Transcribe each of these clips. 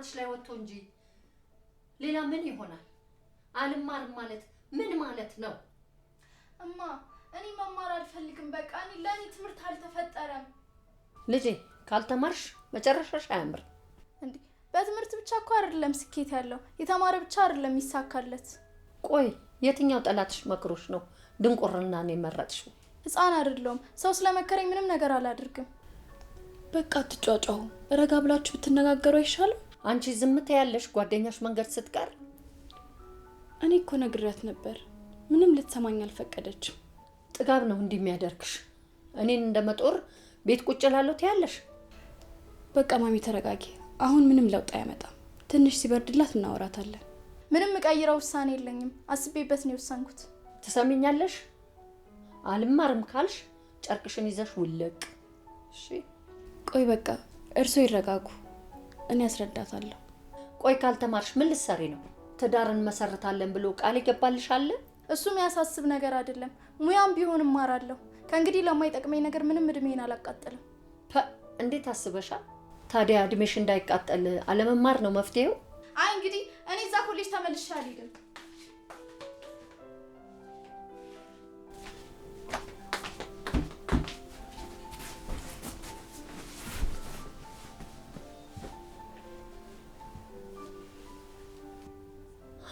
ካናትሽ ላይ ወጥቶ እንጂ ሌላ ምን ይሆናል? አልማርም ማለት ምን ማለት ነው? እማ እኔ መማር አልፈልግም። በቃ እኔ ለኔ ትምህርት አልተፈጠረም። ልጄ ካልተማርሽ መጨረሻሽ አያምርም። እንዴ በትምህርት ብቻ እኮ አይደለም ስኬት ያለው፣ የተማረ ብቻ አይደለም ይሳካለት። ቆይ የትኛው ጠላትሽ መክሮሽ ነው ድንቁርናን የመረጥሽው? ህፃን አይደለሁም። ሰው ስለመከረኝ ምንም ነገር አላደርግም። በቃ አትጫጫው። ረጋ ብላችሁ ብትነጋገሩ አይሻልም? አንቺ ዝም ትያለሽ ጓደኛሽ መንገድ ስትቀር? እኔ እኮ ነግሬያት ነበር፣ ምንም ልትሰማኝ አልፈቀደችም። ጥጋብ ነው እንዲህ የሚያደርግሽ። እኔን እንደመጦር ቤት ቁጭ እላለሁ ትያለሽ? በቃ ማሚ ተረጋጊ። አሁን ምንም ለውጥ አያመጣም። ትንሽ ሲበርድላት እናወራታለን። ምንም ቀይረው ውሳኔ የለኝም። አስቤበት ነው የወሰንኩት። ትሰሚኛለሽ? አልማርም ካልሽ ጨርቅሽን ይዘሽ ውልቅ። እሺ? ቆይ በቃ እርሶ ይረጋጉ፣ እኔ አስረዳታለሁ። ቆይ ካልተማርሽ ምን ልትሰሪ ነው? ትዳርን መሰረታለን ብሎ ቃል ይገባልሽ አለ? እሱም ያሳስብ ነገር አይደለም። ሙያም ቢሆን እማራለሁ። ከእንግዲህ ለማይጠቅመኝ ነገር ምንም እድሜን አላቃጥልም። እንዴት አስበሻል? ታዲያ እድሜሽ እንዳይቃጠል አለመማር ነው መፍትሄው? አይ እንግዲህ እኔ እዛ ኮሌጅ ተመልሼ አልሄድም።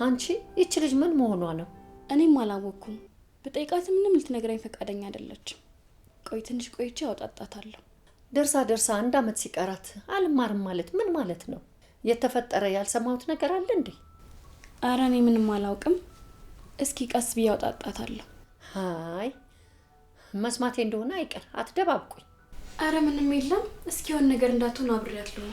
አንቺ ይቺ ልጅ ምን መሆኗ ነው? እኔም አላወኩም። በጠይቃት ምንም ልትነግረኝ ፈቃደኛ አይደለችም። ቆይ ትንሽ ቆይቼ አውጣጣታለሁ። ደርሳ 1 አመት ሲቀራት አልማርም ማለት ምን ማለት ነው? የተፈጠረ ያልሰማሁት ነገር አለ እንዴ? ኧረ እኔ ምንም አላውቅም። እስኪ ቀስ ብዬ አውጣጣታለሁ። አይ መስማቴ እንደሆነ አይቀር አትደባብቁኝ። ኧረ ምንም የለም። እስኪ የሆነ ነገር እንዳትሆን አብሬያለሁ።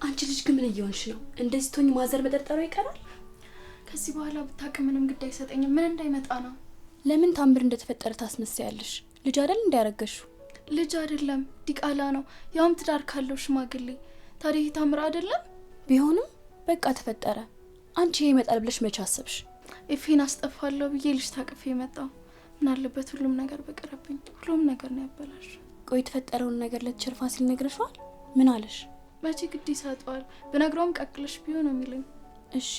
አንቺ ልጅ ግን ምን እየሆንሽ ነው? እንደዚህ ቶኝ ማዘር መጠርጠሩ ይቀራል? ከዚህ በኋላ ብታውቅ ምንም ግድ አይሰጠኝም። ምን እንዳይመጣ ነው። ለምን ታምር እንደተፈጠረ ታስመስያለሽ? ልጅ አይደል እንዳያረገሹ? ልጅ አይደለም ዲቃላ ነው፣ ያውም ትዳር ካለው ሽማግሌ። ታዲያ ታምር አይደለም? ቢሆንም በቃ ተፈጠረ። አንቺ ይመጣል ብለሽ መቼ አሰብሽ? ኤፌን አስጠፋለሁ ብዬ ልጅ ታቅፌ የመጣው ምን አለበት ሁሉም ነገር በቀረብኝ። ሁሉም ነገር ነው ያበላሽ። ቆይ የተፈጠረውን ነገር ለቸርፋ ሲል ነግረሽዋል? ምን አለሽ? መቼ ግድ ይሰጠዋል? ብነግረውም ቀቅለሽ ቢሆን ነው የሚለኝ። እሺ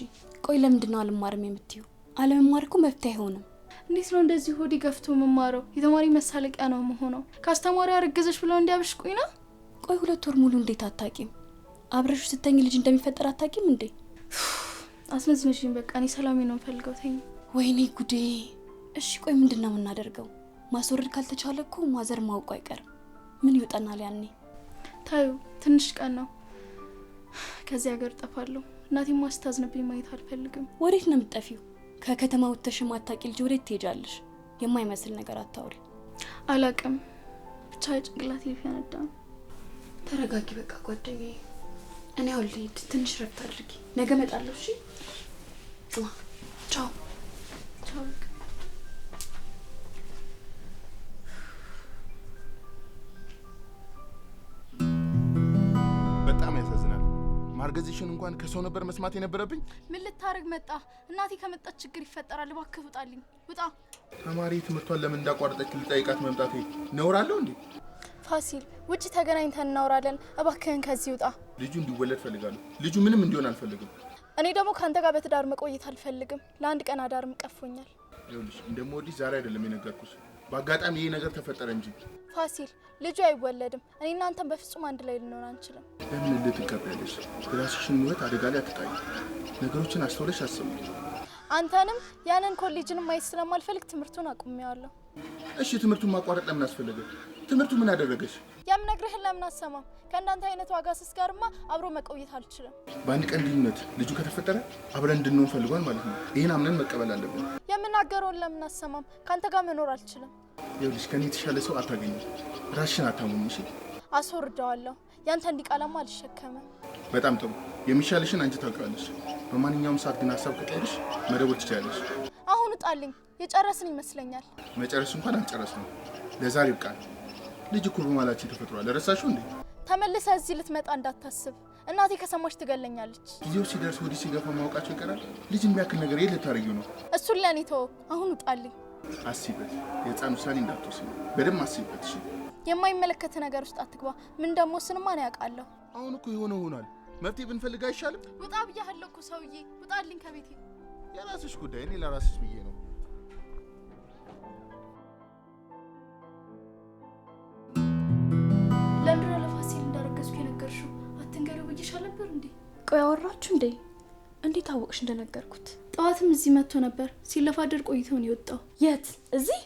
ቆይ ለምንድነው አልማርም የምትይው? አለመማር እኮ መፍትሄ አይሆንም። እንዴት ነው እንደዚህ ሆዲ ገፍቶ መማረው? የተማሪ መሳለቂያ ነው መሆነው። ካስተማሪ አረገዘሽ ብለው እንዲያብሽቁኝ ነው? ቆይ 2 ወር ሙሉ እንዴት አታቂም? አብረሽ ስተኝ ልጅ እንደሚፈጠር አታቂም እንዴ? አስነዝነሽኝ። በቃ እኔ ሰላሜ ነው ፈልገው ተኝ። ወይኔ ጉዴ። እሺ ቆይ ምንድነው የምናደርገው? ማስወረድ ካልተቻለ እኮ ማዘር ማውቁ አይቀርም። ምን ይወጣናል ያኔ? ታዩ ትንሽ ቀን ነው ከዚህ ሀገር ጠፋለሁ። እናቴም ማስታዝነብኝ ማየት አልፈልግም። ወዴት ነው የምትጠፊው? ከከተማ ወጥተሽ ማታቂ ልጅ ወዴት ትሄጃለሽ? የማይመስል ነገር አታውሪ። አላቅም ብቻ ጭንቅላቴ ይፈነዳ። ተረጋጊ በቃ ጓደኛዬ። እኔ አሁን ልሂድ፣ ትንሽ ረፍት አድርጊ። ነገ እመጣለሁ። እሺ ቻው ቻው። በጣም ያሳዝናል። ማርገዝሽን እንኳን ከሰው ነበር መስማት የነበረብኝ። ምን ልታረግ መጣ? እናቴ ከመጣች ችግር ይፈጠራል። እባክህ ውጣልኝ፣ ውጣ። ተማሪ ትምህርቷን ለምን እንዳቋረጠች ልጠይቃት መምጣቴ ነውር አለው እንዴ? ፋሲል ውጪ ተገናኝተን እናወራለን። እባክህን ከዚህ ውጣ። ልጁ እንዲወለድ ፈልጋለሁ። ልጁ ምንም እንዲሆን አልፈልግም። እኔ ደግሞ ካንተ ጋር በትዳር መቆየት አልፈልግም። ለአንድ ቀን አዳርም ቀፎኛል። ይኸውልሽ እንደምወድሽ ዛሬ አይደለም የነገርኩሽ፣ በአጋጣሚ ይሄ ነገር ተፈጠረ እንጂ። ፋሲል ልጁ አይወለድም። እኔ እናንተን በፍጹም አንድ ላይ ልንሆን አንችልም። ለምን ልትቀበያለሽ? የራስሽን ሕይወት አደጋ ላይ አትጣይ። ነገሮችን አስተውለሽ አስቢ። አንተንም ያንን ኮሌጅንም ማየት ስለማልፈልግ ትምህርቱን አቁሜዋለሁ። እሺ ትምህርቱን ማቋረጥ ለምን አስፈለገ? ትምህርቱ ምን አደረገሽ? የምነግርህን ለምን አሰማም? ከእንዳንተ አይነት ዋጋ ስስ ጋርማ አብሮ መቆየት አልችልም። በአንድ ቀን ልዩነት ልጁ ከተፈጠረ አብረን እንድንሆን ፈልጓል ማለት ነው። ይሄን አምነን መቀበል አለብን። የምናገረውን ለምን አሰማም? ካንተ ጋር መኖር አልችልም። ይኸውልሽ ከኔ የተሻለ ሰው አታገኝም። ራስሽን አታሙኝ። እሺ አስወርደዋለሁ። ያንተ እንዲቃላማ አልሸከምም። በጣም ጥሩ። የሚሻልሽን አንቺ ታውቂያለሽ። በማንኛውም ሰዓት ግን ሀሳብ ከቀየርሽ መደወል ትችያለሽ። አሁን ውጣልኝ። የጨረስን ይመስለኛል። መጨረስ እንኳን አልጨረስንም። ለዛሬው ቃል ልጅ እኮ በማላችን ተፈጥሯል። ረሳሽው እንዴ? ተመልሰህ እዚህ ልትመጣ እንዳታስብ። እናቴ ከሰማች ትገለኛለች። ጊዜው ሲደርስ ወዲህ ሲገፋ ማውቃቸው ይቀራል። ልጅ የሚያክል ነገር የት ልታረጊው ነው? እሱን ለኔ ተወው። አሁን ውጣልኝ። አስቢበት። የህፃን ውሳኔ እንዳትወስኝ በደንብ አስቢበት። እሺ የማይመለከት ነገር ውስጥ አትግባ። ምን እንደምወስንማ ነው ያውቃለሁ። አሁን እኮ የሆነ ሆኗል። መፍትሄ ብንፈልግ አይሻልም? ውጣ ብያለሁ እኮ ሰውዬ፣ ውጣልኝ ከቤቴ። የራስሽ ጉዳይ፣ እኔ ለራስሽ ብዬ ነው። ለምንድን ነው ለፋሲል እንዳረገዝኩ የነገርሽው? አትንገሪው ብዬሻል ነበር እንዴ? ቆይ አወራችሁ እንዴ? እንዴት አወቅሽ እንደነገርኩት? ጠዋትም እዚህ መጥቶ ነበር። ሲለፋደር ቆይቶ ነው የወጣው። የት? እዚህ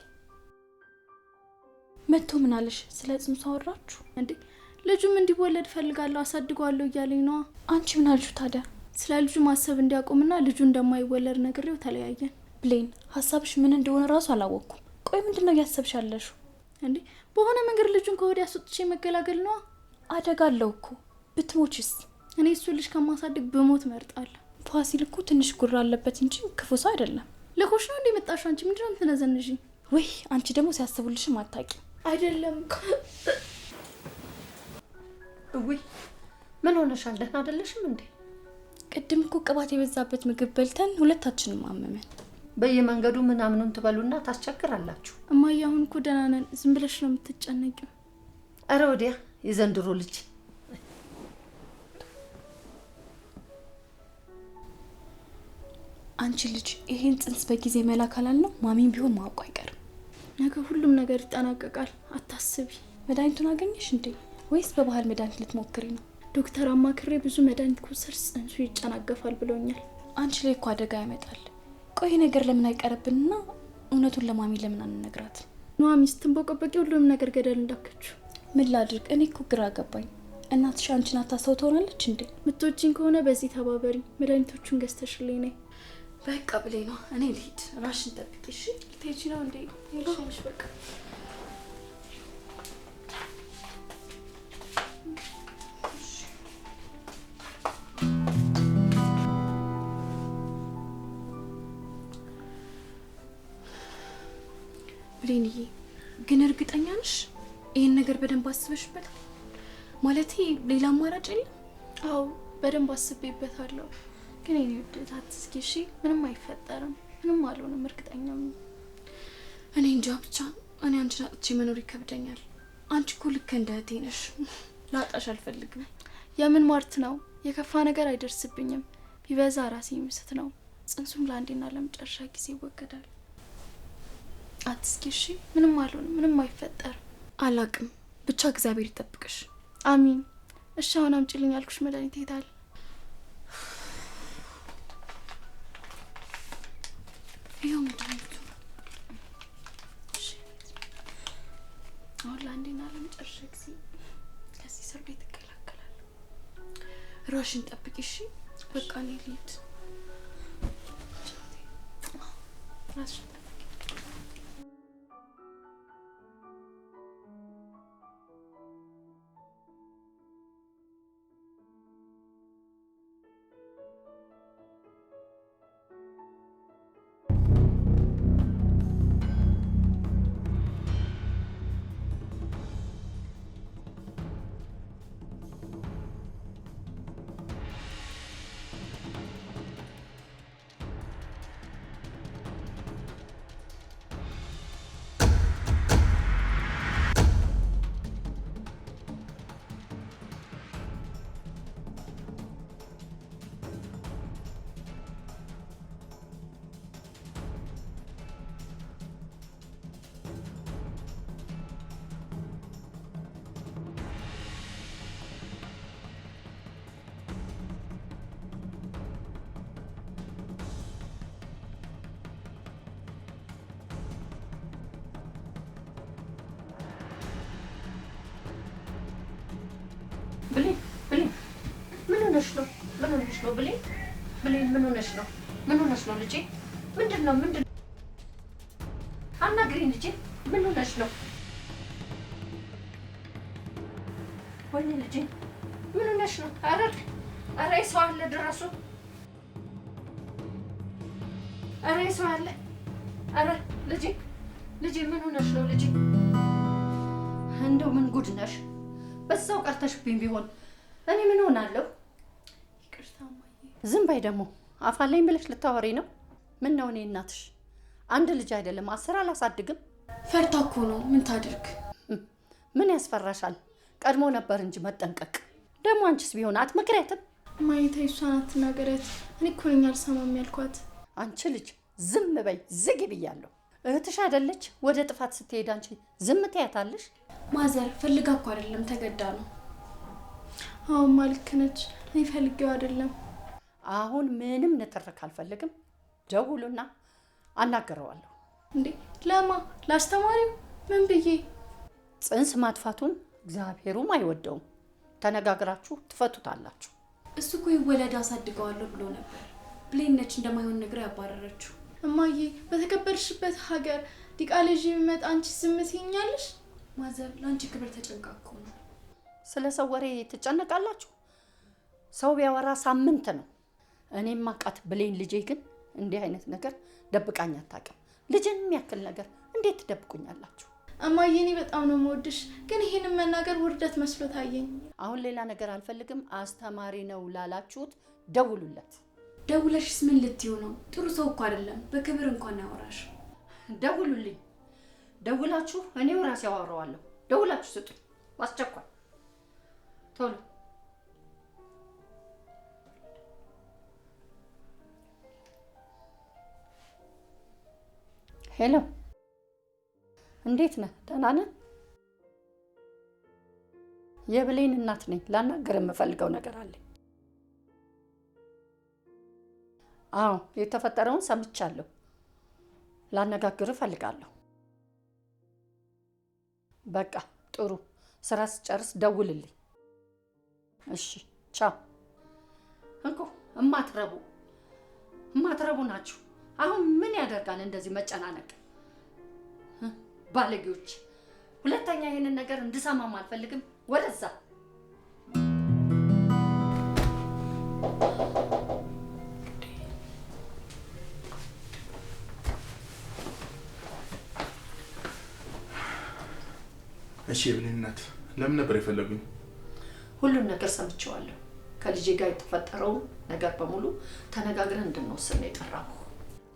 መጥቶ ምን አለሽ? ስለ ጽንሱ አወራችሁ እንዴ? ልጁም እንዲወለድ ፈልጋለሁ አሳድገዋለሁ እያለኝ ነዋ። አንቺ ምን አልሽው ታዲያ? ስለ ልጁ ማሰብ እንዲያቆምና ልጁ እንደማይወለድ ነግሬው ተለያየን። ብሌን ሀሳብሽ ምን እንደሆነ ራሱ አላወቅኩም። ቆይ ምንድነው እያሰብሽ ያለሽው? እንዴ በሆነ መንገድ ልጁን ከወዲያ አስወጥቼ መገላገል ነዋ። አደጋ አለው እኮ። ብትሞችስ? እኔ እሱ ልጅ ከማሳደግ ብሞት መርጣለሁ። ፋሲል እኮ ትንሽ ጉራ አለበት እንጂ ክፉ ሰው አይደለም። ልኮሽ ነው እንዴ መጣሽው? አንቺ ምንድነው የምትነዘንዥኝ? ወይ አንቺ ደግሞ ሲያስቡልሽም አታውቂ። አይደለም ወይ ምን ሆነሻል? ደህና አይደለሽም እንዴ? ቅድም እኮ ቅባት የበዛበት ምግብ በልተን ሁለታችንም አመመን። በየመንገዱ ምናምኑን ትበሉና ታስቸግራላችሁ። እማዬ አሁን እኮ ደህና ነን። ዝም ብለሽ ነው የምትጨነቂው። አረ ወዲያ የዘንድሮ ልጅ። አንቺ ልጅ ይሄን ጽንስ በጊዜ መላክ አላልነው ማሚን ቢሆን ማውቁ አይቀርም። ነገ ሁሉም ነገር ይጠናቀቃል። አታስቢ። መድኃኒቱን አገኘሽ እንዴ? ወይስ በባህል መድኃኒት ልትሞክሪ ነው? ዶክተር አማክሬ ብዙ መድኃኒት ከወሰድሽ ጽንሱ ይጨናገፋል ብሎኛል። አንቺ ላይ እኮ አደጋ ያመጣል። ቆይ ነገር ለምን አይቀርብንና እውነቱን ለማሚ ለምን አንነግራት? ኑሐሚ ስትንቦቀበቂ ሁሉም ነገር ገደል እንዳከችው። ምን ላድርግ? እኔ እኮ ግራ ገባኝ። እናትሽ አንቺን አታሰው ትሆናለች እንዴ? ምትወጂኝ ከሆነ በዚህ ተባበሪ። መድኃኒቶቹን ገዝተሽልኝ ነይ። በቃ ብለኝ ነው። እኔ ልሂድ። ራሽን ጠብቂ እሺ? ልትሄጂ ነው እንዴ? ይልሽ በቃ ብሌንዬ ግን እርግጠኛ ነሽ ይሄን ነገር በደንብ አስበሽበት? ማለቴ ሌላ አማራጭ የለም? አዎ በደንብ አስቤበታለሁ። ግን እኔ ወደት አትስኪ እሺ? ምንም አይፈጠርም። ምንም አልሆንም እርግጠኛ ነኝ። እኔ እንጃ ብቻ እኔ አንቺን አጥቼ መኖር ይከብደኛል። አንቺ እኮ ልክ እንደ እህቴ ነሽ። ላጣሽ አልፈልግም። የምን ማርት ነው? የከፋ ነገር አይደርስብኝም። ቢበዛ ራሴ ምስት ነው። ጽንሱም ለአንዴና ለመጨረሻ ጊዜ ይወገዳል። አትስኪ እሺ? ምንም አልሆንም። ምንም አይፈጠርም። አላቅም ብቻ እግዚአብሔር ይጠብቅሽ። አሚን። እሺ አሁን አምጪልኝ ያልኩሽ መድኃኒት ይታል። ይኸው መድኃኒቱ። አሁን ለአንዴና ለመጨረሻ ጊዜ ከዚህ እስር ቤት እገላገላለሁ። ራሽን ጠብቂ እሺ? በቃ እኔ ልሂድ። ራስሽን ብሌን ምን ሆነሽ ነው? ምን ሆነሽ ነው ብሌን? ብሌን ምን ሆነሽ ነው? ምን ሆነሽ ነው ልጄ? ምንድን ነው? አናግሪኝ ልጄ። ምን ሆነሽ ነው? ወይኔ ልጄ ምን ሆነሽ ነው? ኧረ ሰው አለ ድረሱ። ኧረ ሰው አለ። ኧረ ልጄ ምን ሆነሽ ነው ልጄ? እንደው ምን ጉድ ነሽ? በዛው ቀርተሽብኝ ቢሆን እኔ ምን ሆናለሁ? ዝም በይ ደግሞ አፋለኝ ብለሽ ልታወሪ ነው? ምን ነው እኔ እናትሽ አንድ ልጅ አይደለም 10 አላሳድግም? ፈርታ እኮ ነው። ምን ታድርግ? ምን ያስፈራሻል? ቀድሞ ነበር እንጂ መጠንቀቅ። ደግሞ አንቺስ ቢሆን አትመክሪያትም? ማየት እሷን አትናገሪያት። እኔ እኮ ነኝ አልሰማም ያልኳት። አንቺ ልጅ ዝም በይ፣ ዝግ ብያለሁ። እህትሽ አይደለች ወደ ጥፋት ስትሄድ አንቺ ዝም ትያታለሽ? ማዘር ፈልጋ እኮ አይደለም ተገዳ ነው። አዎ ልክ ነች። እኔ ፈልጌው አይደለም። አሁን ምንም ንትርክ አልፈልግም። ደውሉና አናገረዋለሁ። እንዴ ለማ? ላስተማሪው? ምን ብዬ? ጽንስ ማጥፋቱን እግዚአብሔሩም አይወደውም። ተነጋግራችሁ ትፈቱታላችሁ። እሱ እኮ ይወለድ አሳድገዋለሁ ብሎ ነበር። ብሌን ነች እንደማይሆን ነገር ያባረረችው። እማዬ በተከበርሽበት ሀገር ዲቃላ ይዤ ብመጣ አንቺ ዝም ትይኛለሽ? ማዘር ለአንቺ ክብር ተጨንቃ እኮ ነው። ስለ ሰው ወሬ ትጨነቃላችሁ? ሰው ቢያወራ ሳምንት ነው። እኔም ማቃት ብሌን ልጄ ግን እንዲህ አይነት ነገር ደብቃኝ አታውቅም። ልጅን የሚያክል ነገር እንዴት ትደብቁኛላችሁ? እማዬ እኔ በጣም ነው የምወድሽ፣ ግን ይሄንን መናገር ውርደት መስሎ ታየኝ። አሁን ሌላ ነገር አልፈልግም። አስተማሪ ነው ላላችሁት ደውሉለት። ደውለሽስ ምን ልትዩ ነው? ጥሩ ሰው እኮ አይደለም። በክብር እንኳን ያወራሽ። ደውሉልኝ። ደውላችሁ እኔው ራሴ አወራዋለሁ። ደውላችሁ ስጡኝ አስቸኳይ ቶሎ። ሄሎ፣ እንዴት ነህ? ደህና ነህ? የብሌን እናት ነኝ። ላናገር የምፈልገው ነገር አለኝ። አዎ የተፈጠረውን ሰምቻለሁ። ላነጋግር እፈልጋለሁ። በቃ ጥሩ። ስራ ስጨርስ ደውልልኝ። እሺ ቻው። እንኮ እማትረቡ ናችሁ። አሁን ምን ያደርጋል እንደዚህ መጨናነቅ? ባለጌዎች። ሁለተኛ ይሄንን ነገር እንድሰማም አልፈልግም። ወደዛ እሺ የብሌን እናት ለምን ነበር የፈለጉኝ? ሁሉን ነገር ሰምቼዋለሁ። ከልጄ ጋር የተፈጠረው ነገር በሙሉ ተነጋግረን እንድንወስን ነው የጠራኩ።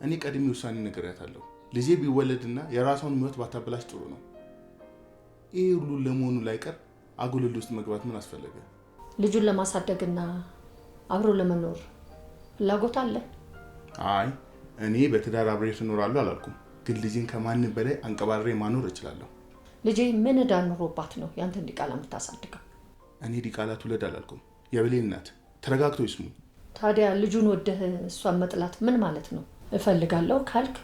እኔ ቀድሜ ውሳኔ ነግሬያታለሁ። ልጄ ቢወለድና የራሷን ሕይወት ባታበላሽ ጥሩ ነው። ይሄ ሁሉ ለመሆኑ ላይቀር አጉልል ውስጥ መግባት ምን አስፈለገ? ልጁን ለማሳደግና አብሮ ለመኖር ፍላጎት አለ። አይ እኔ በትዳር አብሬ እኖራለሁ አላልኩም፣ ግን ልጄን ከማንም በላይ አንቀባሬ ማኖር እችላለሁ። ልጄ ምን ዕዳ ኑሮባት ነው ያንተን ዲቃላ የምታሳድገው? እኔ ዲቃላ ትውለድ አላልኩም። የብሌን እናት ተረጋግተው ይስሙ። ታዲያ ልጁን ወደህ እሷን መጥላት ምን ማለት ነው? እፈልጋለሁ ካልክ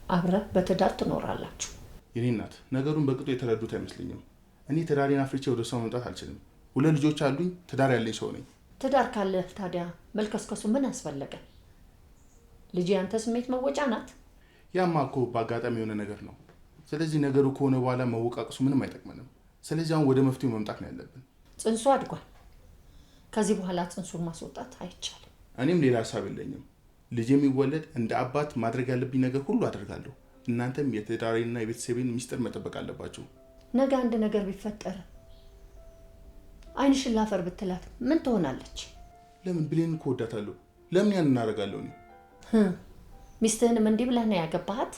አብረህ በትዳር ትኖራላችሁ። የኔ እናት ነገሩን በቅጡ የተረዱት አይመስለኝም። እኔ ትዳሬን አፍርቼ ወደ እሷ መምጣት አልችልም። 2 ልጆች አሉኝ። ትዳር ያለኝ ሰው ነኝ። ትዳር ካለ ታዲያ መልከስከሱ ምን አስፈለገ? ልጄ ያንተ ስሜት መወጫ ናት። ያማ እኮ በአጋጣሚ የሆነ ነገር ነው። ስለዚህ ነገሩ ከሆነ በኋላ መወቃቀሱ ምንም አይጠቅመንም። ስለዚህ አሁን ወደ መፍትሄው መምጣት ነው ያለብን። ጽንሱ አድጓል። ከዚህ በኋላ ጽንሱን ማስወጣት አይቻልም። እኔም ሌላ ሀሳብ የለኝም። ልጅ የሚወለድ እንደ አባት ማድረግ ያለብኝ ነገር ሁሉ አደርጋለሁ። እናንተም የትዳሬንና የቤተሰቤን ሚስጥር መጠበቅ አለባችሁ። ነገ አንድ ነገር ቢፈጠር ዓይንሽን ላፈር ብትላት ምን ትሆናለች? ለምን? ብሌን እኮ እወዳታለሁ። ለምን ያን እናደርጋለሁ? እኔ ሚስትህንም እንዲህ ብለህ ነው ያገባሃት?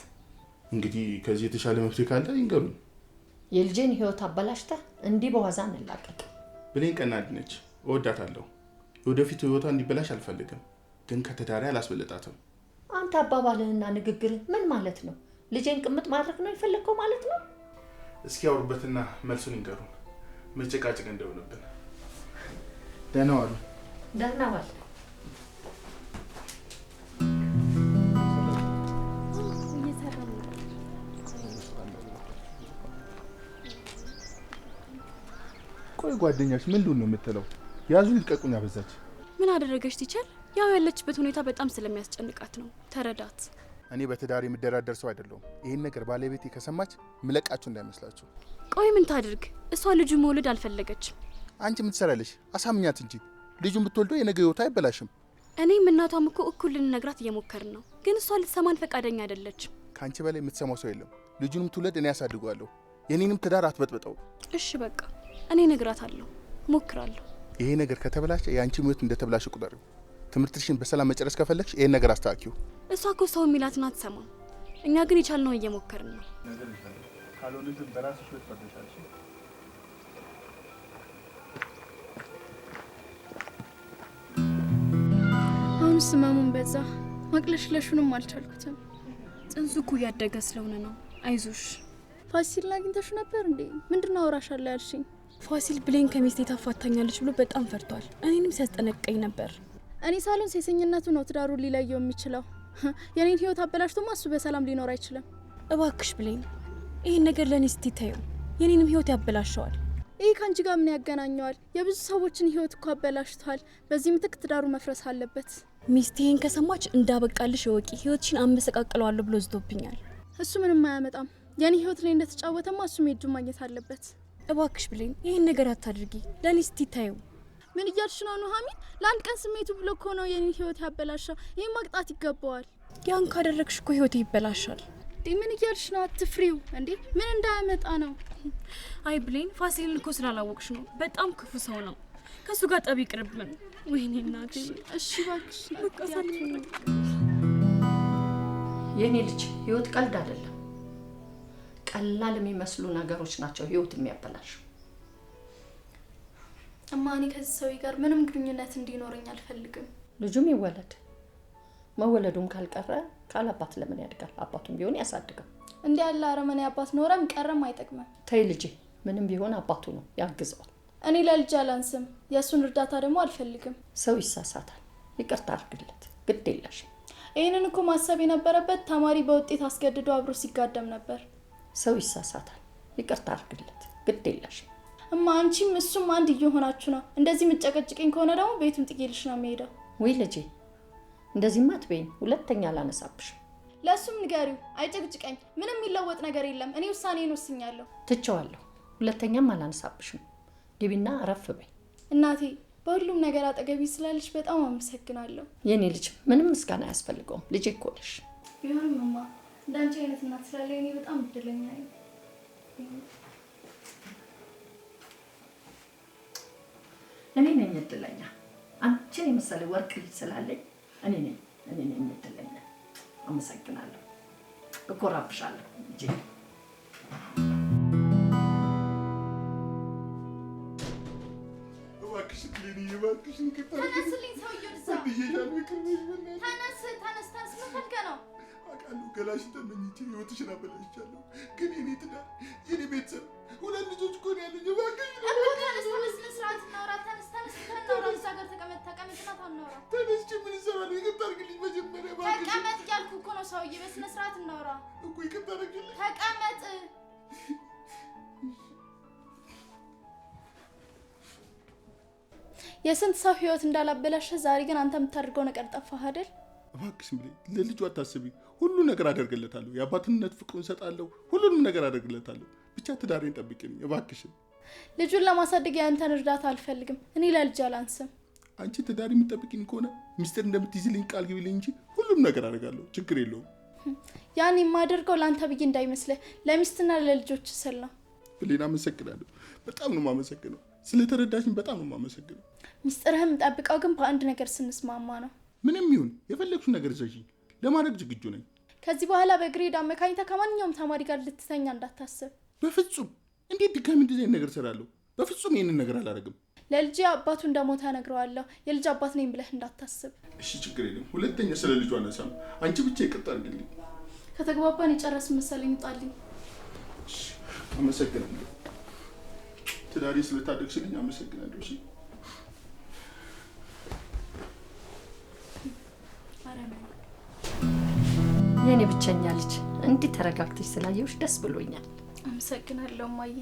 እንግዲህ ከዚህ የተሻለ መፍትሄ ካለ ይንገሩኝ። የልጄን ህይወት አበላሽተህ እንዲህ በዋዛ እንላቀቅ። ብሌን ቀናድ ነች፣ እወዳታለሁ። የወደፊት ህይወቷ እንዲበላሽ አልፈልግም፣ ግን ከተዳሪ አላስበልጣትም። አንተ አባባልህና ንግግርህ ምን ማለት ነው? ልጄን ቅምጥ ማድረግ ነው የፈለግከው ማለት ነው? እስኪ ያወሩበትና መልሱን ይንገሩን። መጨቃጨቅ እንደሆነብን። ደህና ዋሉ። ደህና ዋል። ቆይ ጓደኛሽ ምንድን ነው የምትለው? ያዙ ይልቀቁኝ አበዛች። ምን አደረገች ቲቸር? ያው ያለችበት ሁኔታ በጣም ስለሚያስጨንቃት ነው። ተረዳት። እኔ በትዳር የምደራደር ሰው አይደለሁም። ይህን ነገር ባለቤቴ ከሰማች ምለቃችሁ እንዳይመስላችሁ። ቆይ ምን ታድርግ? እሷ ልጁ መውለድ አልፈለገችም። አንቺ ምን ትሰራለሽ? አሳምኛት እንጂ ልጁን ብትወልደው የነገ ህይወቷ አይበላሽም። እኔም እናቷም እኮ እኩል ልንነግራት እየሞከርን ነው፣ ግን እሷ ልትሰማን ፈቃደኛ አይደለችም። ከአንቺ በላይ የምትሰማው ሰው የለም። ልጁንም ትውለድ፣ እኔ ያሳድገዋለሁ። የኔንም ትዳር አትበጥብጠው። እሺ በቃ እኔ እነግራታለሁ፣ እሞክራለሁ። ይሄ ነገር ከተበላሸ የአንቺ ህይወት እንደተበላሸ ቁጠሪው። ትምህርትሽን በሰላም መጨረስ ከፈለግሽ ይሄን ነገር አስተካክዩ። እሷ እኮ ሰው የሚላትን አትሰማም። እኛ ግን የቻልነውን እየሞከርን ነው። ነገር ይፈልጋል። ካልሆነ ግን በራስሽ ወጥ ፈተሻለሽ። አሁን ስመሙን በዛ። ማቅለሽለሹንም አልቻልኩትም። ጽንሱ እኮ እያደገ ስለሆነ ነው። አይዞሽ። ፋሲልን አግኝተሽ ነበር እንዴ? ምንድነው አውራሻለሁ ያልሽኝ? ፋሲል ብሌን ከሚስቴ ታፋታኛለች ብሎ በጣም ፈርቷል። እኔንም ሲያስጠነቅቀኝ ነበር። እኔ ሳሎን ሴሰኝነቱ ነው ትዳሩን ሊለየው የሚችለው። የኔን ህይወት አበላሽቶማ እሱ በሰላም ሊኖር አይችልም። እባክሽ ብሌን፣ ይህን ነገር ለእኔ ስትታዩ የኔንም ህይወት ያበላሸዋል። ይህ ከአንቺ ጋር ምን ያገናኘዋል? የብዙ ሰዎችን ህይወት እኮ አበላሽቷል። በዚህ ምትክ ትዳሩ መፍረስ አለበት። ሚስቴ ይህን ከሰማች እንዳበቃልሽ እወቂ፣ ህይወትሽን አመሰቃቅለዋለሁ ብሎ ዝቶብኛል። እሱ ምንም አያመጣም። የኔ ህይወት ላይ እንደተጫወተማ እሱም የእጁን ማግኘት አለበት። እባክሽ ብሌን፣ ይህን ነገር አታድርጊ። ለእኔ ስትታዩ ምን እያልሽ ነው ኑሐሚን? ለአንድ ቀን ስሜቱ ብሎ እኮ ነው የኔ ህይወት ያበላሻው። ይህን ማቅጣት ይገባዋል። ያን ካደረግሽ እኮ ህይወቴ ይበላሻል። ምን እያልሽ ነው? አትፍሪው እንዴ! ምን እንዳያመጣ ነው? አይ ብሌን፣ ፋሲልን እኮ ስላላወቅሽ ነው። በጣም ክፉ ሰው ነው። ከሱ ጋር ጠብ ይቅርብን። ወይኔ እናቴ። እሺ እባክሽ በቃ የኔ ልጅ ህይወት ቀልድ አይደለም። ቀላል የሚመስሉ ነገሮች ናቸው ህይወት የሚያበላሹ። እማ እኔ ከዚህ ሰው ጋር ምንም ግንኙነት እንዲኖረኝ አልፈልግም። ልጁም ይወለድ። መወለዱም ካልቀረ ካላባት ለምን ያድጋል? አባቱም ቢሆን ያሳድጋል። እንዲህ ያለ አረመኔ አባት ኖረም ቀረም አይጠቅምም። ተይ ልጄ፣ ምንም ቢሆን አባቱ ነው ያግዘዋል። እኔ ለልጅ አላንስም። የእሱን እርዳታ ደግሞ አልፈልግም። ሰው ይሳሳታል። ይቅርታ አድርግለት። ግድ የለሽም። ይህንን እኮ ማሰብ የነበረበት ተማሪ በውጤት አስገድዶ አብሮ ሲጋደም ነበር። ሰው ይሳሳታል። ይቅርታ አድርግለት። ግድ የለሽም። እማ አንቺም እሱም አንድ እየሆናችሁ ነው። እንደዚህ ምጨቀጭቀኝ ከሆነ ደግሞ ቤቱን ጥዬልሽ ነው የምሄደው። ወይ ልጄ፣ እንደዚህማ አትበይኝ። ሁለተኛ አላነሳብሽም። ለእሱም ንገሪው አይጨቅጭቀኝ። ምንም የሚለወጥ ነገር የለም። እኔ ውሳኔን ወስኛለሁ። ትቼዋለሁ። ሁለተኛም አላነሳብሽም። ግቢና አረፍ በይ። እናቴ፣ በሁሉም ነገር አጠገቢ ስላለሽ በጣም አመሰግናለሁ። የኔ ልጅ ምንም ምስጋና አያስፈልገውም። ልጄ እኮ ነሽ። ቢሆንም እማ እንዳንቺ አይነት እናት ስላለኝ እኔ በጣም እድለኛ ነኝ። እኔ ነኝ እድለኛ። አንቺን የመሰለ ወርቅ ልጅ ስላለኝ እኔ ነኝ እድለኛ። አመሰግናለሁ። እኮራብሻለሁ ልጄ። እባክሽን ተነስልኝ። ሰውዬው እዛ ተነስ መፈልከ ነው። አውቃለሁ ገላሽን ተመኝቼ ህይወትሽን አበላሽቻለሁ። ግን የኔ ትዳር፣ የኔ ቤተሰብ፣ ሁለት ልጆች እኮ ነው ያለኝ። እባክሽ ተነስ፣ ስርዓት እናውራ። ተነስ እናውራ። እዛ ጋር ተቀመጥና ታናውራ። ተነስቼ ምን ይሰራል? ይቅርታ አድርግልኝ መጀመሪያ እባክሽ። ተቀመጥ እያልኩ እኮ ነው ሰውዬ። በስነ ስርዓት እናውራ እኮ። ይቅርታ አድርግልኝ። ተቀመጥ። የስንት ሰው ህይወት እንዳላበላሽ ዛሬ ግን አንተ የምታደርገው ነገር ጠፋህ አይደል? እባክሽ ብሌ፣ ለልጁ አታስቢ። ሁሉ ነገር አደርግለታለሁ። የአባትነት ፍቅሩን እሰጣለሁ። ሁሉንም ነገር አደርግለታለሁ። ብቻ ትዳሬን ጠብቂኝ እባክሽን። ልጁን ለማሳደግ ያንተን እርዳታ አልፈልግም። እኔ ለልጅ አላንስም። አንቺ ትዳር የምትጠብቂኝ ከሆነ ሚስጥር እንደምትይዝልኝ ቃል ግቢልኝ እንጂ ሁሉም ነገር አደርጋለሁ። ችግር የለውም። ያን የማደርገው ለአንተ ብዬ እንዳይመስልህ፣ ለሚስትና ለልጆች ስል ነው። ብሌን፣ አመሰግናለሁ። በጣም ነው የማመሰግነው። ስለተረዳሽኝ በጣም ነው የማመሰግነው። ሚስጥርህም ጠብቀው ግን በአንድ ነገር ስንስማማ ነው። ምንም ይሁን የፈለግሽውን ነገር ዘዢኝ፣ ለማድረግ ዝግጁ ነኝ። ከዚህ በኋላ በግሬድ አመካኝተህ ከማንኛውም ተማሪ ጋር ልትተኛ እንዳታስብ። በፍጹም። እንዴት ድጋሚ እንደዚህ ነገር እሰራለሁ? በፍጹም ይሄንን ነገር አላደርግም። ለልጅ አባቱ እንደሞተ እነግረዋለሁ። የልጅ አባት ነኝ ብለህ እንዳታስብ። እሺ፣ ችግር የለም። ሁለተኛ ስለ ልጇ አነሳም። አንቺ ብቻ ይቅርታ አድርግልኝ። ከተግባባን የጨረስን መሰለኝ። ውጣልኝ። እሺ፣ አመሰግናለሁ። ትዳሬ ስለታደግሽልኝ አመሰግናለሁ። እሺ የኔ ብቸኛ ልጅ፣ እንዲህ ተረጋግተሽ ስላየሁሽ ደስ ብሎኛል። አመሰግናለሁ እማዬ።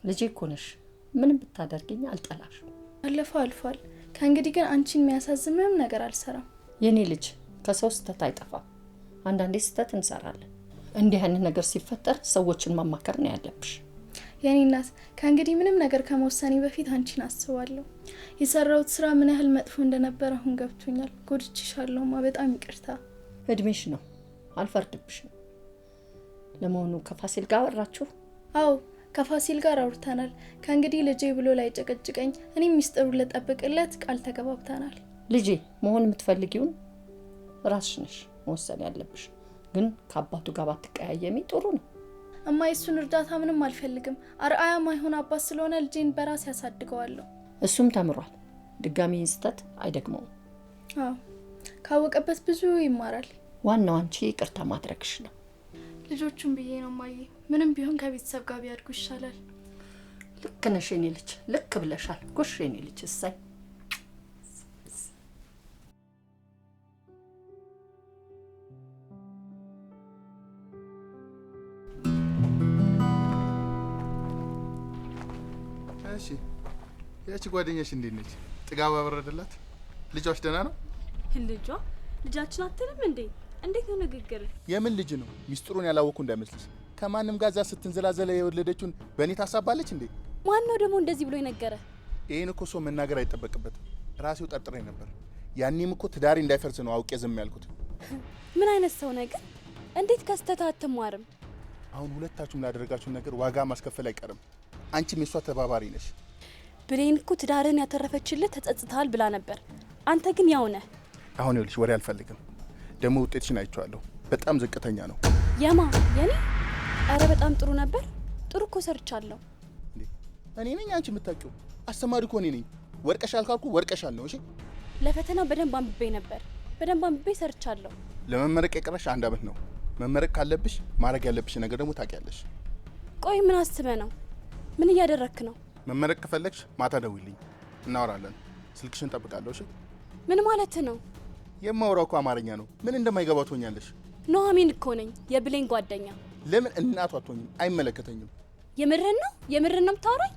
ልጄ እኮ ነሽ። ምንም ብታደርጊኝ አልጠላሽም። አለፈው አልፏል። ከእንግዲህ ግን አንቺን የሚያሳዝን ምንም ነገር አልሰራም። የኔ ልጅ፣ ከሰው ስህተት አይጠፋም። አንዳንዴ ስህተት እንሰራለን። እንዲህ አይነት ነገር ሲፈጠር ሰዎችን ማማከር ነው ያለብሽ። የኔ እናት፣ ከእንግዲህ ምንም ነገር ከመወሰኔ በፊት አንቺን አስባለሁ። የሰራሁት ስራ ምን ያህል መጥፎ እንደነበረ አሁን ገብቶኛል። ጎድቼሻለሁማ። በጣም ይቅርታ። እድሜሽ ነው፣ አልፈርድብሽም። ለመሆኑ ከፋሲል ጋር አወራችሁ? አዎ፣ ከፋሲል ጋር አውርተናል። ከእንግዲህ ልጄ ብሎ ላይ ጨቀጭቀኝ፣ እኔም ሚስጥሩን ልጠብቅለት ቃል ተገባብተናል። ልጄ መሆን የምትፈልጊውን ራስሽ ነሽ መወሰን ያለብሽ። ግን ከአባቱ ጋር ባትቀያየሚ ጥሩ ነው። እማዬ እሱን እርዳታ ምንም አልፈልግም። አርአያ ማይሆን አባት ስለሆነ ልጄን በራስ ያሳድገዋለሁ። እሱም ተምሯል። ድጋሚ ስህተት አይደግመውም። አዎ ካወቀበት ብዙ ይማራል። ዋናው አንቺ ይቅርታ ማድረግሽ ነው። ልጆቹን ብዬ ነው እማዬ። ምንም ቢሆን ከቤተሰብ ጋር ቢያድጉ ይሻላል። ልክ ነሽ የኔ ልጅ፣ ልክ ብለሻል። ጎሽ የኔ ልጅ እሰይ። እሺ ያቺ ጓደኛሽ እንዴት ነች? ጥጋብ አበረደላት? ልጇስ ደህና ነው? ልጃችን አትልም እንዴ? እንዴት ነው ንግግር? የምን ልጅ ነው? ሚስጥሩን ያላወኩ እንዳይመስልሽ። ከማንም ጋር እዛ ስትንዘላዘለ የወለደችውን በእኔ ታሳባለች እንዴ? ማን ነው ደግሞ እንደዚህ ብሎ የነገረ? ይሄን እኮ ሰው መናገር አይጠበቅበትም። ራሴው ጠርጥሬ ነበር። ያኔም እኮ ትዳሪ እንዳይፈርስ ነው አውቄ ዝም ያልኩት። ምን አይነት ሰው ነህ ግን? እንዴት ከስተት አትማርም? አሁን ሁለታችሁም ላደረጋችሁን ነገር ዋጋ ማስከፈል አይቀርም። አንቺም የሷ ተባባሪ ነሽ። ብሌን እኮ ትዳርን ያተረፈችልህ ተጸጽተሃል ብላ ነበር። አንተ ግን ያው ነህ። አሁን ይኸውልሽ ወሬ አልፈልግም። ደግሞ ውጤትሽን አይቼዋለሁ። በጣም ዝቅተኛ ነው። የማ የኔ? አረ በጣም ጥሩ ነበር። ጥሩ እኮ ሰርቻለሁ። እኔ ነኝ አንቺ የምታውቂው? አስተማሪ እኮ እኔ ነኝ። ወርቀሻል ካልኩ ወርቀሻል ነው። እሺ ለፈተና በደንብ አንብቤ ነበር። በደንብ አንብቤ ሰርቻለሁ። ለመመረቅ የቀረሽ 1 ዓመት ነው። መመረቅ ካለብሽ ማድረግ ያለብሽ ነገር ደግሞ ታውቂያለሽ። ቆይ ምን አስበህ ነው? ምን እያደረክ ነው? መመረቅ ከፈለግሽ ማታ ደውይልኝ፣ እናወራለን። ስልክሽን ጠብቃለሁ። እሺ ምን ማለት ነው? የማወራው እኮ አማርኛ ነው። ምን እንደማይገባው ትሆኛለሽ። ኑሐሚን እኮ ነኝ፣ የብሌን ጓደኛ። ለምን እናቷ አትሆኝም? አይመለከተኝም። የምርህን ነው? የምርህን ነው የምታወራኝ?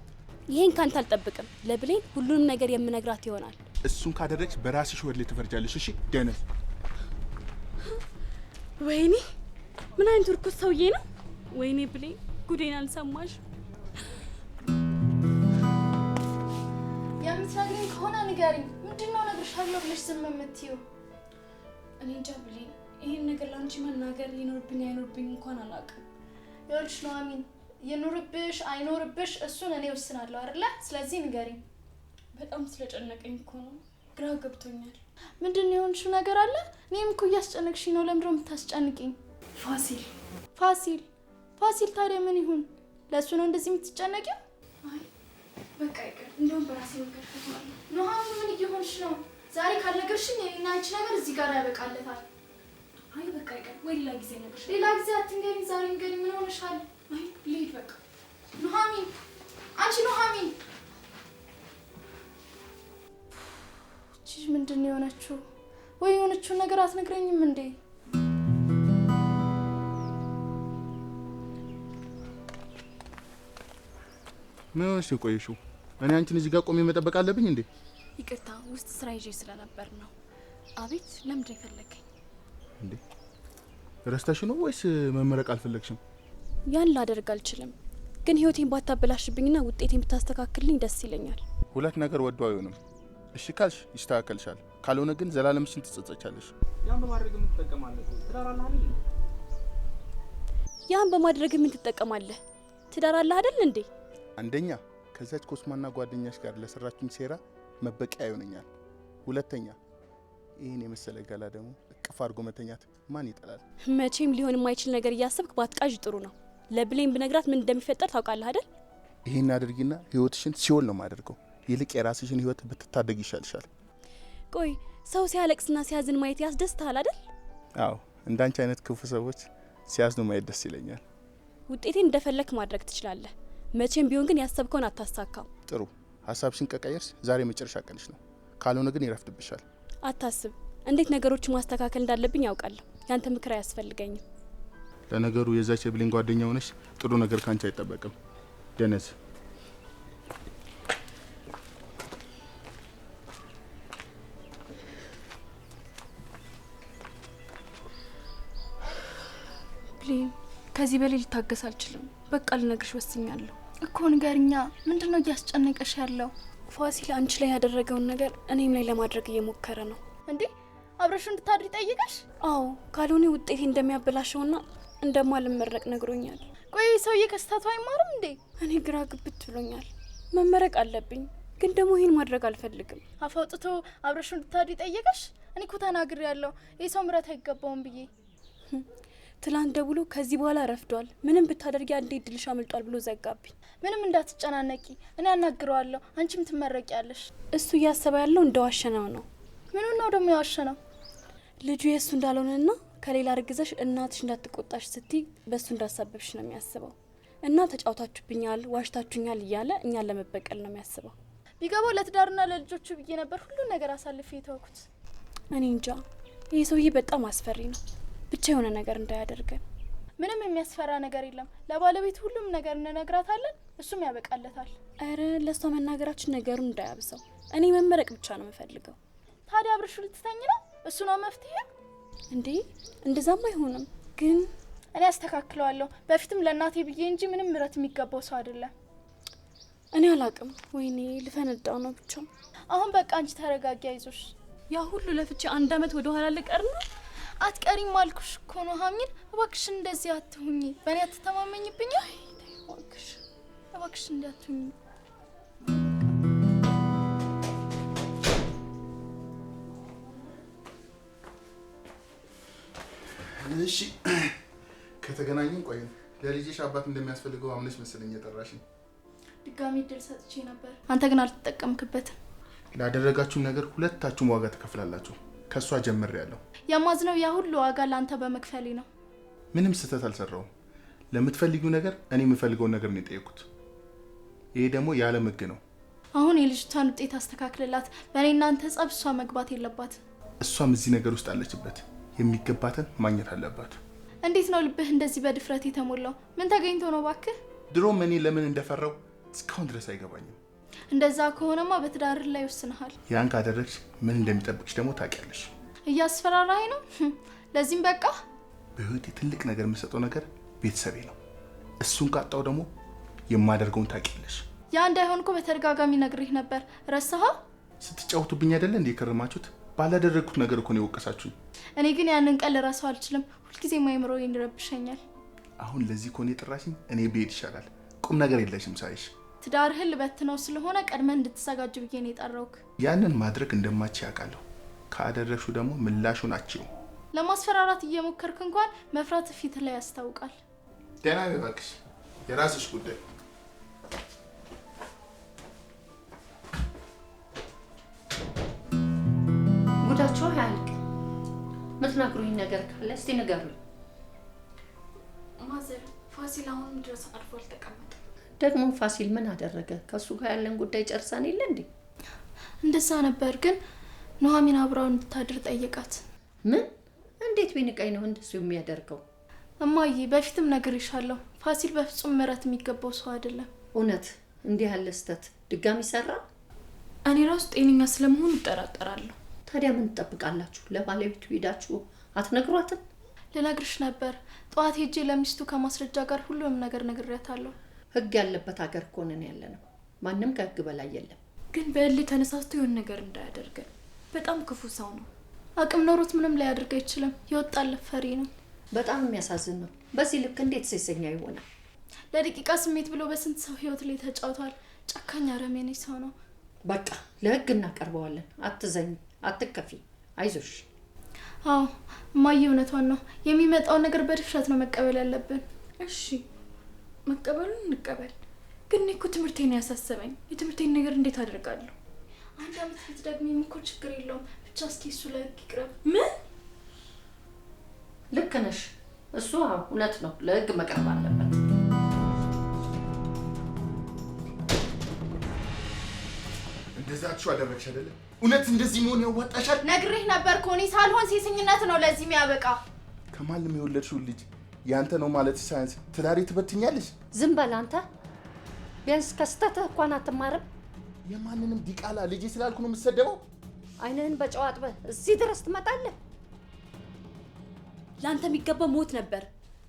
ይሄን ካንተ አልጠብቅም። ለብሌን ሁሉንም ነገር የምነግራት ይሆናል። እሱን ካደረግሽ በራስሽ ወድ ላይ ትፈርጃለሽ። እሺ ደነስ። ወይኔ ምን አይነት ርኩስ ሰውዬ ነው! ወይኔ ብሌን ጉዴን አልሰማሽ? የምትነግሪኝ ከሆነ ንገሪኝ። ምንድነው እነግርሻለሁ ብለሽ ዝም የምትይው? እኔ እንጃ ብሌን፣ ይሄን ነገር ላንቺ መናገር ይኖርብኝ አይኖርብኝ እንኳን አላውቅም። ይኸውልሽ ኑሐሚን፣ ይኖርብሽ አይኖርብሽ እሱን እኔ ወስናለሁ አይደለ? ስለዚህ ንገሪኝ። በጣም ስለጨነቀኝ እኮ ነው፣ ግራ ገብቶኛል። ምንድን ነው የሆንሽው ነገር አለ? እኔም እኮ እያስጨነቅሽኝ ነው። ለምንድነው የምታስጨንቂኝ? ፋሲል ታዲያ ምን ይሁን? ለእሱ ነው እንደዚህ የምትጨነቂው? አይ በቃ ይቅር። እንደውም በራሴ መንገድ ፈታለሁ። ኑሐሚን ምን እየሆንሽ ነው? ዛሬ ካልነገርሽኝ የኔና አንቺ ነገር እዚህ ጋር ያበቃለታል። አይ በቃ ይቅር። ወይ ሌላ ጊዜ ነገርሽ። ሌላ ጊዜ አትንገሪኝ፣ ዛሬ ንገሪኝ። ምን ሆነሻል? አይ ልሂድ በቃ። ኑሐሚን፣ አንቺ ኑሐሚን፣ እቺ ምንድን ነው የሆነችው? ወይ የሆነችውን ነገር አትነግረኝም እንዴ? ምን ሆነሽ ነው ቆየሽው? እኔ አንቺን እዚህ ጋር ቆሜ መጠበቅ አለብኝ እንዴ? ይቅርታ፣ ውስጥ ስራ ይዤ ስለነበር ነው። አቤት፣ ለምንድን ነው የፈለገኝ እንዴ? ረስተሽ ነው ወይስ መመረቅ አልፈለግሽም? ያን ላደርግ አልችልም፣ ግን ህይወቴን ባታበላሽብኝና ውጤቴን ብታስተካክልኝ ደስ ይለኛል። ሁለት ነገር ወዶ አይሆንም። እሺ ካልሽ ይስተካከልሻል፣ ካልሆነ ግን ዘላለምሽን ትጸጸቻለሽ። ያን በማድረግ ምን ትጠቀማለህ? ትዳር አለህ አይደል? ያን በማድረግ ምን ትጠቀማለህ? ትዳር አለህ አይደል እንዴ? አንደኛ ከዛች ኮስማና ጓደኛሽ ጋር ለሰራችኝ ሴራ መበቂያ ይሆነኛል። ሁለተኛ ይህን የመሰለ ገላ ደግሞ እቅፍ አድርጎ መተኛት ማን ይጠላል? መቼም ሊሆን የማይችል ነገር እያሰብክ ባትቃዥ ጥሩ ነው። ለብሌን ብነግራት ምን እንደሚፈጠር ታውቃለህ አይደል? ይህን አድርጊና ህይወትሽን ሲኦል ነው ማደርገው። ይልቅ የራስሽን ህይወት ብትታደግ ይሻልሻል። ቆይ ሰው ሲያለቅስና ሲያዝን ማየት ያስደስታል አይደል? አዎ እንዳንቺ አይነት ክፉ ሰዎች ሲያዝኑ ማየት ደስ ይለኛል። ውጤቴን እንደፈለክ ማድረግ ትችላለህ። መቼም ቢሆን ግን ያሰብከውን አታሳካም። ጥሩ ሀሳብሽን ከቀየርሽ ዛሬ መጨረሻ ቀንሽ ነው። ካልሆነ ግን ይረፍድብሻል። አታስብ፣ እንዴት ነገሮችን ማስተካከል እንዳለብኝ ያውቃለሁ። ያንተ ምክር አያስፈልገኝም። ለነገሩ የዛች የብሌን ጓደኛ ሆነሽ ጥሩ ነገር ካንቺ አይጠበቅም። ደነዝ ብሌን፣ ከዚህ በላይ ልታገስ አልችልም። በቃ ልነግርሽ ወስኛለሁ እኮ። ንገሪኛ፣ ምንድነው እያስጨነቀሽ ያለው? ፋሲል አንቺ ላይ ያደረገውን ነገር እኔም ላይ ለማድረግ እየሞከረ ነው። እንዴ አብረሽ እንድታድሪ ጠይቀሽ? አዎ፣ ካልሆነ ውጤቴ እንደሚያበላሸውና እንደማልመረቅ ነግሮኛል። ቆይ ሰውዬ ከስታቱ አይማርም እንዴ? እኔ ግራ ግብት ብሎኛል። መመረቅ አለብኝ፣ ግን ደግሞ ይሄን ማድረግ አልፈልግም። አፋውጥቶ አብረሽ እንድታድሪ ጠየቀሽ? እኔ እኮ ተናግሬያለሁ ይህ ሰው ምሕረት አይገባውም ብዬ። ትላንት ደውሎ ከዚህ በኋላ ረፍዷል፣ ምንም ብታደርጊ አንዴ እድልሽ አምልጧል ብሎ ዘጋብኝ። ምንም እንዳትጨናነቂ፣ እኔ አናግረዋለሁ፣ አንቺም ትመረቂያለሽ። እሱ እያሰበ ያለው እንደዋሸነው ነው። ምኑን ነው ደግሞ የዋሸነው? ልጁ የእሱ እንዳልሆነና ከሌላ ርግዘሽ እናትሽ እንዳትቆጣሽ ስትይ በእሱ እንዳሳበብሽ ነው የሚያስበው። እና ተጫውታችሁብኛል፣ ዋሽታችሁኛል እያለ እኛን ለመበቀል ነው የሚያስበው። ቢገባው ለትዳርና ለልጆቹ ብዬ ነበር ሁሉን ነገር አሳልፌ የተውኩት። እኔ እንጃ፣ ይህ ሰውዬ በጣም አስፈሪ ነው። ብቻ የሆነ ነገር እንዳያደርገን። ምንም የሚያስፈራ ነገር የለም። ለባለቤት ሁሉም ነገር እንነግራታለን፣ እሱም ያበቃለታል። አረ ለሷ መናገራችን ነገሩን እንዳያብሰው። እኔ መመረቅ ብቻ ነው የምፈልገው። ታዲያ አብርሹ ልትተኝ ነው? እሱ ነው መፍትሄ እንዴ? እንደዛም አይሆንም። ግን እኔ አስተካክለዋለሁ። በፊትም ለእናቴ ብዬ እንጂ ምንም ምሕረት የሚገባው ሰው አይደለም። እኔ አላቅም። ወይኔ ልፈነዳው ነው ብቻ። አሁን በቃ አንቺ ተረጋጊ፣ አይዞሽ። ያ ሁሉ ለፍቼ 1 አመት ወደ ኋላ ልቀር ነው? አትቀሪም አልኩሽ እኮ ነው ሀሚን። እባክሽ እንደዚህ አትሁኚ። በእኔ አትተማመኝብኝ? እባክሽ እንዲህ አትሁኚ። እሺ ከተገናኘን ቆይን። ለልጅሽ አባት እንደሚያስፈልገው አምነሽ መሰለኝ የጠራሽኝ። ድጋሚ እድል ሰጥቼ ነበር፣ አንተ ግን አልተጠቀምክበትም። ላደረጋችሁ ነገር ሁለታችሁም ዋጋ ትከፍላላችሁ። ከሷ ጀምሬያለሁ። የማዝነው ያ ሁሉ ዋጋ ለአንተ በመክፈሌ ነው። ምንም ስህተት አልሰራውም። ለምትፈልጊው ነገር እኔ የምፈልገውን ነገር ነው የጠየኩት። ይሄ ደግሞ ያለ ሕግ ነው። አሁን የልጅቷን ውጤት አስተካክልላት። በእኔ እናንተ ጸብ እሷ መግባት የለባት። እሷም እዚህ ነገር ውስጥ አለችበት። የሚገባትን ማግኘት አለባት። እንዴት ነው ልብህ እንደዚህ በድፍረት የተሞላው? ምን ተገኝቶ ነው ባክህ? ድሮም እኔ ለምን እንደፈራው እስካሁን ድረስ አይገባኝም። እንደዛ ከሆነማ በትዳርህ ላይ ይወስንሃል። ያን ካደረግሽ ምን እንደሚጠብቅሽ ደግሞ ታውቂያለሽ። እያስፈራራኝ ነው። ለዚህም በቃ በህይወቴ ትልቅ ነገር የምሰጠው ነገር ቤተሰቤ ነው። እሱን ካጣው ደግሞ የማደርገውን ታውቂያለሽ። ያ እንዳይሆን እኮ በተደጋጋሚ ነግሬህ ነበር። ረሳኸው? ስትጫወቱብኝ አይደለ እንዴ የከረማችሁት? ባላደረግኩት ነገር እኮ ነው የወቀሳችሁኝ። እኔ ግን ያንን ቀን ልረሳው አልችልም። ሁልጊዜ ማይምሮዬ ይረብሸኛል። አሁን ለዚህ ከሆነ የጠራሽኝ እኔ ብሄድ ይሻላል። ቁም ነገር የለሽም ሳይሽ። ትዳርህን ልበትነው ስለሆነ ቀድመህ እንድትዘጋጅ ብዬ ነው የጠራሁት። ያንን ማድረግ እንደማትችይ አውቃለሁ። ካደረግሽው ደግሞ ምላሹን አትችይውም። ለማስፈራራት እየሞከርክ እንኳን መፍራት ፊት ላይ ያስታውቃል። ደህና ነኝ እባክሽ፣ የራስሽ ጉዳይ። ጉዳቸው አያልቅ። ምትነግሩኝ ነገር ካለ እስቲ ንገሩኝ። ማዘር ፋሲል አሁንም ድረስ አርፎ አልተቀመጠም። ደግሞ ፋሲል ምን አደረገ? ከሱ ጋር ያለን ጉዳይ ጨርሰን የለ እንዴ? እንደዛ ነበር፣ ግን ኑሐሚን አብራው እንድታድር ጠየቃት። ምን? እንዴት ቢንቀኝ ነው እንደሱ የሚያደርገው? እማዬ በፊትም ነግሬሻለሁ፣ ፋሲል በፍጹም ምሕረት የሚገባው ሰው አይደለም። እውነት እንዲህ ያለ ስህተት ድጋሚ ሰራ? እኔ ራሱ ጤነኛ ስለመሆኑ እጠራጠራለሁ። ታዲያ ምን ትጠብቃላችሁ? ለባለቤቱ ሄዳችሁ አትነግሯትም? ልነግርሽ ነበር። ጠዋት ሄጄ ለሚስቱ ከማስረጃ ጋር ሁሉንም ነገር ነግሬያታለሁ። ህግ ያለበት ሀገር እኮ ነን ያለ ነው። ማንም ከህግ በላይ የለም። ግን በእልህ ተነሳስቶ የሆነ ነገር እንዳያደርገን። በጣም ክፉ ሰው ነው። አቅም ኖሮት ምንም ሊያደርግ አይችልም። የወጣለት ፈሪ ነው። በጣም የሚያሳዝን ነው። በዚህ ልክ እንዴት ሴሰኛ ይሆናል? ለደቂቃ ስሜት ብሎ በስንት ሰው ህይወት ላይ ተጫውቷል። ጨካኝ አረመኔ ሰው ነው። በቃ ለህግ እናቀርበዋለን። አትዘኝ፣ አትከፊ፣ አይዞሽ። አዎ እማዬ እውነቷን ነው። የሚመጣውን ነገር በድፍረት ነው መቀበል ያለብን። እሺ መቀበሉን እንቀበል። ግን እኔ እኮ ትምህርቴን ያሳሰበኝ። የትምህርቴን ነገር እንዴት አደርጋለሁ? 1 አመት ፊት ደግሞ እኮ ችግር የለውም። ብቻ እስኪ እሱ ለህግ ይቅረብ። ምን? ልክ ነሽ። እሱ እውነት ነው፣ ለህግ መቅረብ አለበት። እንደዛችሁ አደረግሽ አይደለ? እውነት እንደዚህ መሆን ያዋጣሻል? ነግሬህ ነበር እኮ እኔ ሳልሆን ሴሰኝነት ነው ለዚህ የሚያበቃ። ከማንም የወለድሽው ልጅ ያንተ ነው ማለት ሳይንስ ትዳሪ ትበትኛለሽ? ዝም በል አንተ። ቢያንስ ከስተትህ እንኳን አትማርም። የማንንም ዲቃላ ልጅ ስላልኩ ነው የምትሰደበው? አይንህን በጨው አጥበህ እዚህ ድረስ ትመጣለህ? ለአንተ የሚገባው ሞት ነበር።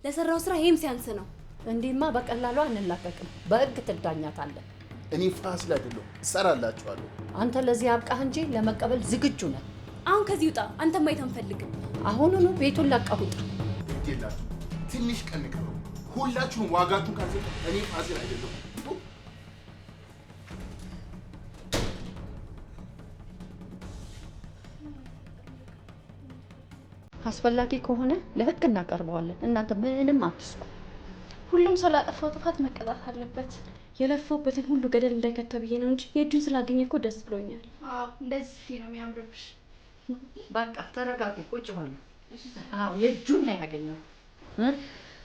ለሰራው ስራ ይሄም ሲያንስ ነው። እንዲህማ በቀላሉ አንላቀቅም። በህግ ትዳኛታለህ። እኔ ፋሲል አይደለሁ፣ እሰራላችኋለሁ። አንተ ለዚህ አብቃህ እንጂ ለመቀበል ዝግጁ ነህ። አሁን ከዚህ ውጣ። አንተ ማየት አንፈልግም። አሁኑኑ ቤቱን ለቀህ ውጣ። ግዴላችሁ ትንሽ ቀን ቀረው። ሁላችሁም ዋጋችሁን ካልሰጠ እኔ ፋሲል አይደለሁ። አስፈላጊ ከሆነ ለህግ እናቀርበዋለን። እናንተ ምንም አትስሩ። ሁሉም ሰው ላጠፋው ጥፋት መቀጣት አለበት። የለፋውበትን ሁሉ ገደል እንዳይከተው ብዬ ነው እንጂ የእጁን ስላገኘ እኮ ደስ ብሎኛል። አዎ እንደዚህ ነው የሚያምርብሽ። በቃ ተረጋጉ፣ ቁጭ በሉ። አዎ የእጁን ነው ያገኘው።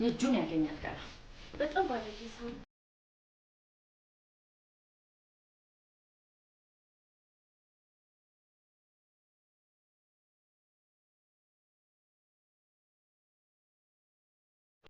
የእጁን ያገኛል። ገና በጣም ባለጌ ሰው